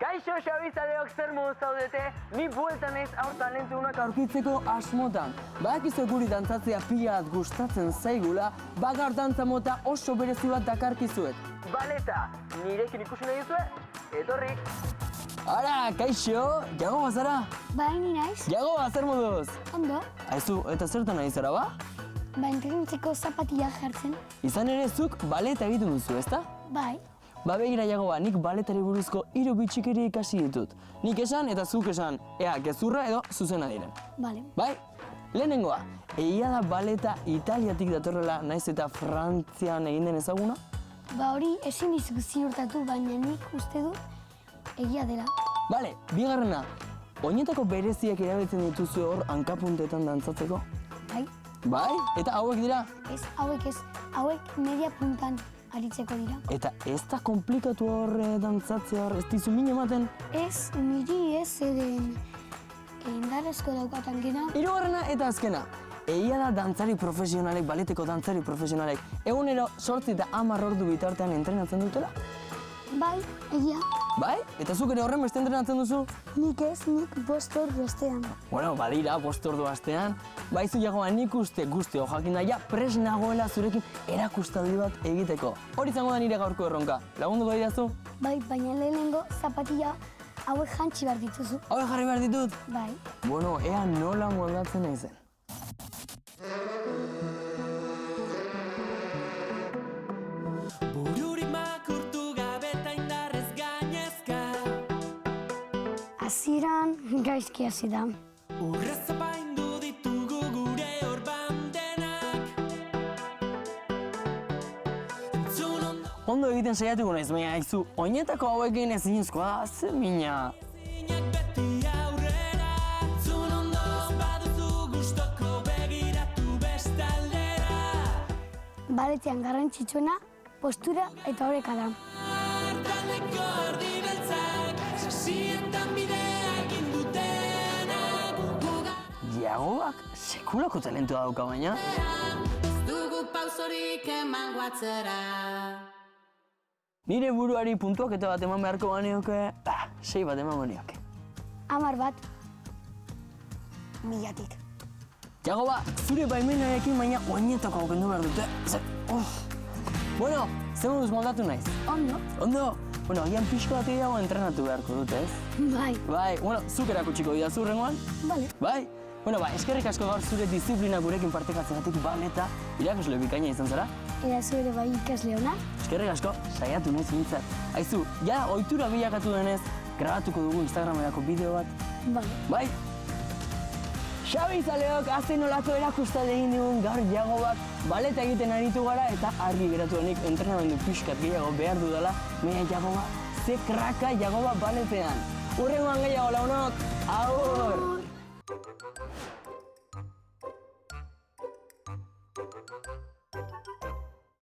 Kaixo Xabizaleok zer modu zaudete, ni buelta naiz aur talentunak aurkitzeko asmotan. Badakizu guri dantzatzea pila bat gustatzen zaigula, gaur dantza mota oso berezi bat dakarkizuet. Baleta, nirekin ikusi nahi duzue? Etorri! Ara, kaixo, jago bazara? Bai, ni naiz. Jago zer moduz? Ondo. Aizu, eta zertan nahi zara ba? Entrenatzeko zapatila jartzen. Izan ere zuk baleta egiten duzu, ezta? Bai. Begira Jagoba, nik baletari buruzko 3 bitxikeri ikasi ditut. Nik esan eta zuk esan, ea gezurra edo zuzena diren. Bale. Bai? Lehenengoa, egia da baleta Italiatik datorrela naiz eta Frantzian egin den ezaguna? Hori ezin dizuk ziurtatu, baina nik uste dut egia dela. Bale, bigarrena, oinetako bereziak erabiltzen dituzu hor hankapuntetan dantzatzeko? Bai. Bai? Eta hauek dira? Ez, hauek media puntan aritzeko dira. Eta ez da komplikatu hor dantzatzea hor, ez dizu min ematen? Ez, niri ez, eden indarrezko daukatan gena. Hirugarrena eta azkena. Egia da dantzari profesionalek, baleteko dantzari profesionalek, egunero 8 eta 10 ordu bitartean entrenatzen dutela? Bai, egia. Bai? Eta zuk ere horren beste entrenatzen duzu? Nik ez, nik 5 ordu astean. Bueno, badira, 5 ordu astean. Baizu Jagoa, nik uste guztio jakin da, ja pres nagoela zurekin erakustaldi bat egiteko. Hori izango da nire gaurko erronka. Lagunduko didazu? Bai, baina lehenengo zapatila hauek jantzi behar dituzu. Hauek jarri behar ditut? Bai. Bueno, ea nola moldatzen naizen. Bururik makurtu gabe eta indarrez gainezka. Hasieran gaizki hasi da. Urrez apaindu ditugu gure hor bandenak. Entzun Ondo egiten saiatuko naiz, baina aizu, oinetako hauekin ezinezkoa da, ze mina. ondozinak beti aurrera. Entzun ondo baduzu gustoko begiratu bestaldera. Baletean garrantzitsuena postura eta oreka da. Taldeko ardi beltzak, sasietan bidea egin dutenak. Jagobak sekulako talentua dauka baina. Ez dugu pausorik emango atzera. Nire buruari puntuaketa bat eman beharko banioke, 6 bat emango nioke. 10 bat, 1000tik. Jagoba, zure baimenarekin baina oinetako kendu behar dute. Bueno, ze moduz moldatu naiz? Ondo. Ondo? Bueno, agian pixko bat gehiago entrenatu beharko dute, ez? Bai. Bai, bueno, zuk erakutsiko didazu hurrengoan? Bale. Bai? Bueno, eskerrik asko gaur zure disiplina gurekin partekatzegatik baleta irakasle bikaina izan zara. Eta zu ere bai ikasle ona. Eskerrik asko, saiatu naiz mintzat. Aizu, ja ohitura bilakatu denez, grabatuko dugu Instagramerako bideo bat. Bale. Bai? Xabizaleok azte nolako erakustaldi egin digun gaur Jagobak baleta egiten aritu gara eta argi geratu denik entrenamendu pixkat gehiago behar dudala, baina Jagoba, ze kraka Jagoba baletean. Hurrengoan gehiago launok, agur!